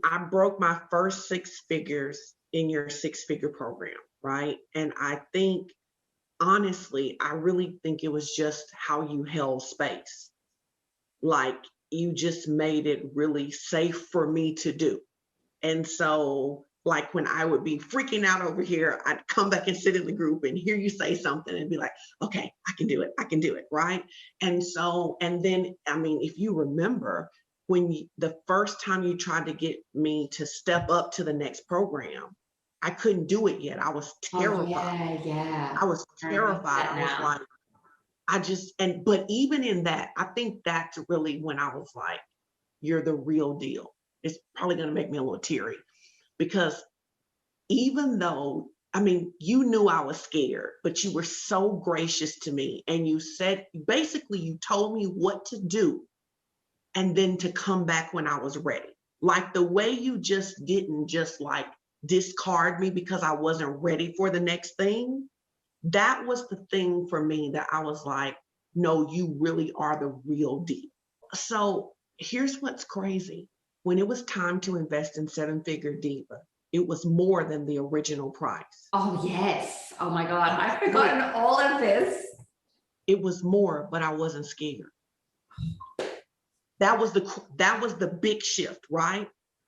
I broke my first 6 figures in your 6-figure program, right? And I think, honestly, I really think it was just how you held space. Like, you just made it really safe for me to do. And so, like, when I would be freaking out over here, I'd come back and sit in the group and hear you say something and be like, okay, I can do it. I can do it. Right. And so, and then, I mean, if you remember, the first time you tried to get me to step up to the next program, I couldn't do it yet. I was terrified. Oh, yeah. I was terrified. I was like, but even in that, I think that's really when I was like, you're the real deal. It's probably going to make me a little teary, because even though, I mean, you knew I was scared, but you were so gracious to me. And you said, basically, you told me what to do and then to come back when I was ready. Like, the way you just didn't just like discard me because I wasn't ready for the next thing. That was the thing for me that I was like, no, you really are the real deal. So here's what's crazy. When it was time to invest in 7-figure Diva, it was more than the original price. Oh, yes. Oh my God. I've forgotten all of this. It was more, but I wasn't scared. That was the big shift, right?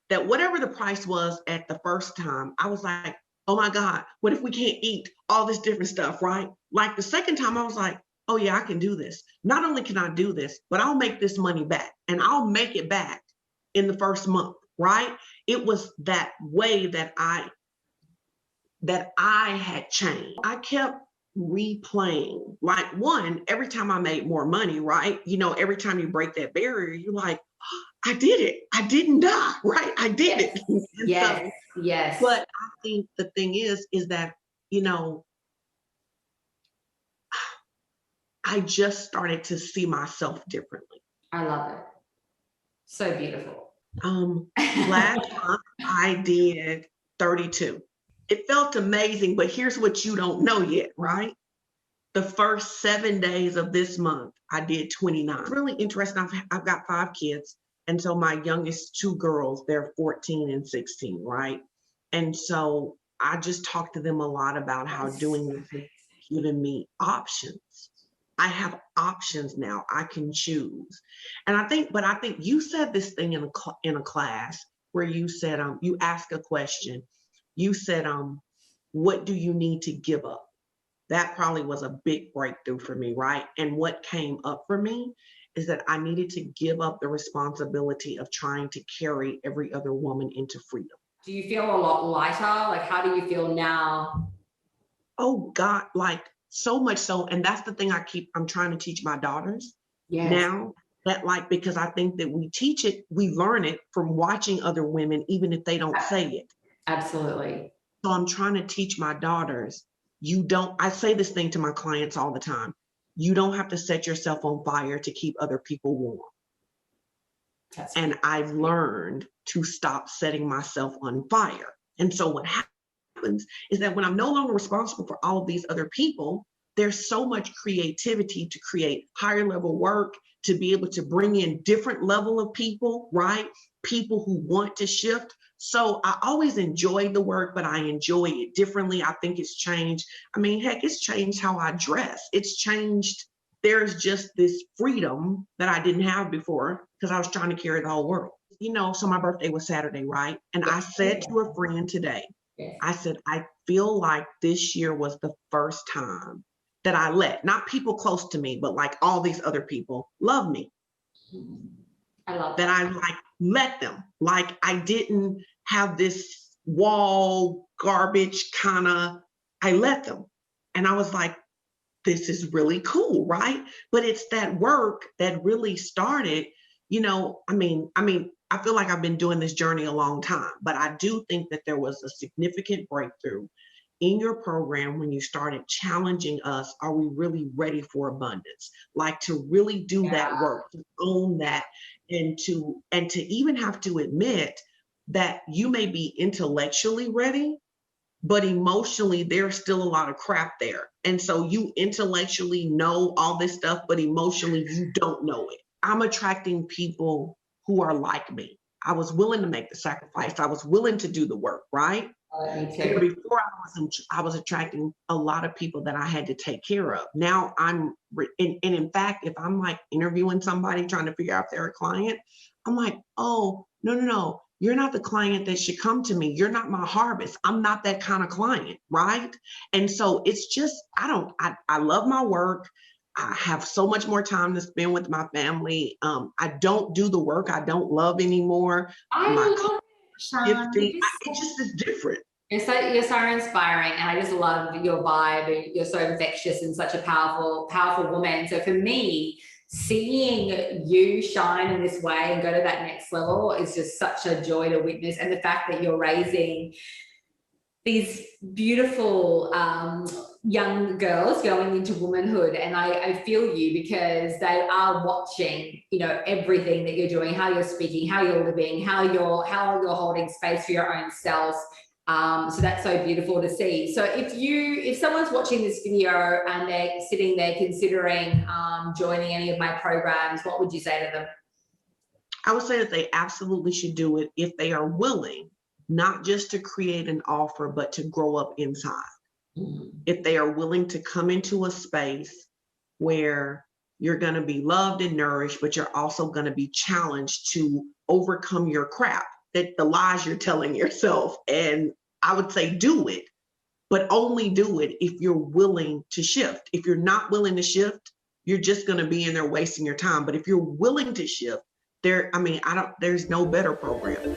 That whatever the price was at the first time, I was like, oh my God, what if we can't eat all this different stuff, right? Like, the second time I was like, oh yeah, I can do this. Not only can I do this, but I'll make this money back, and I'll make it back in the first month, right? It was that way that I had changed. I kept replaying, like, one, every time I made more money, right? You know, every time you break that barrier, you're like, oh, I did it. I didn't die, right? I did it. Yes, yes. But I think the thing is that, you know, I just started to see myself differently. I love it. So beautiful. Last month I did 32. It felt amazing, but here's what you don't know yet, right? The first 7 days of this month, I did 29. It's really interesting. I've got 5 kids. And so my youngest 2 girls, they're 14 and 16, right? And so I just talked to them a lot about how doing this has given me options. I have options now. I can choose. And I think you said this thing in a class where you said, you asked a question. You said, what do you need to give up? That probably was a big breakthrough for me, right? And what came up for me is that I needed to give up the responsibility of trying to carry every other woman into freedom. Do you feel a lot lighter? Like, how do you feel now? Oh God, like, so much so. And that's the thing I'm trying to teach my daughters now, that, like, because I think that we learn it from watching other women, even if they don't say it. Absolutely. So I'm trying to teach my daughters, I say this thing to my clients all the time. You don't have to set yourself on fire to keep other people warm. And I've learned to stop setting myself on fire. And so what happens is that when I'm no longer responsible for all of these other people, there's so much creativity to create higher level work, to be able to bring in different level of people, right? People who want to shift. So I always enjoyed the work, but I enjoy it differently. I think it's changed. I mean, heck, it's changed how I dress. It's changed. There's just this freedom that I didn't have before because I was trying to carry the whole world. You know, so my birthday was Saturday, right? And I said to a friend today, I said, I feel like this year was the first time that I let, not people close to me, but like all these other people love me. I love that. I like let them, like I didn't have this wall garbage kind of, I let them. And I was like, this is really cool, right? But it's that work that really started, you know, I mean, I feel like I've been doing this journey a long time, but I do think that there was a significant breakthrough in your program when you started challenging us. Are we really ready for abundance? Like, to really do that work, to own that, and to even have to admit that you may be intellectually ready, but emotionally there's still a lot of crap there. And so you intellectually know all this stuff, but emotionally you don't know it. I'm attracting people who are like me. I was willing to make the sacrifice. I was willing to do the work, right? Me And too. before I was attracting a lot of people that I had to take care of. Now and in fact, if I'm like interviewing somebody trying to figure out if they're a client, I'm like, oh, no. You're not the client that should come to me. You're not my harvest. I'm not that kind of client, right? And so it's just, I love my work. I have so much more time to spend with my family. I don't do the work I don't love anymore. I My love it, Shun. shifting, it just is different. You're so inspiring, and I just love your vibe. You're so infectious and such a powerful woman. So for me, seeing you shine in this way and go to that next level is just such a joy to witness. And the fact that you're raising these beautiful young girls going into womanhood, and I feel you, because they are watching, you know, everything that you're doing, how you're speaking, how you're living, how you're holding space for your own self. So that's so beautiful to see. So if someone's watching this video and they're sitting there considering joining any of my programs, what would you say to them? I would say that they absolutely should do it if they are willing, not just to create an offer, but to grow up inside. Mm-hmm. If they are willing to come into a space where you're going to be loved and nourished, but you're also going to be challenged to overcome your crap, that the lies you're telling yourself. And I would say do it, but only do it if you're willing to shift. If you're not willing to shift, you're just going to be in there wasting your time. But if you're willing to shift, there's no better program.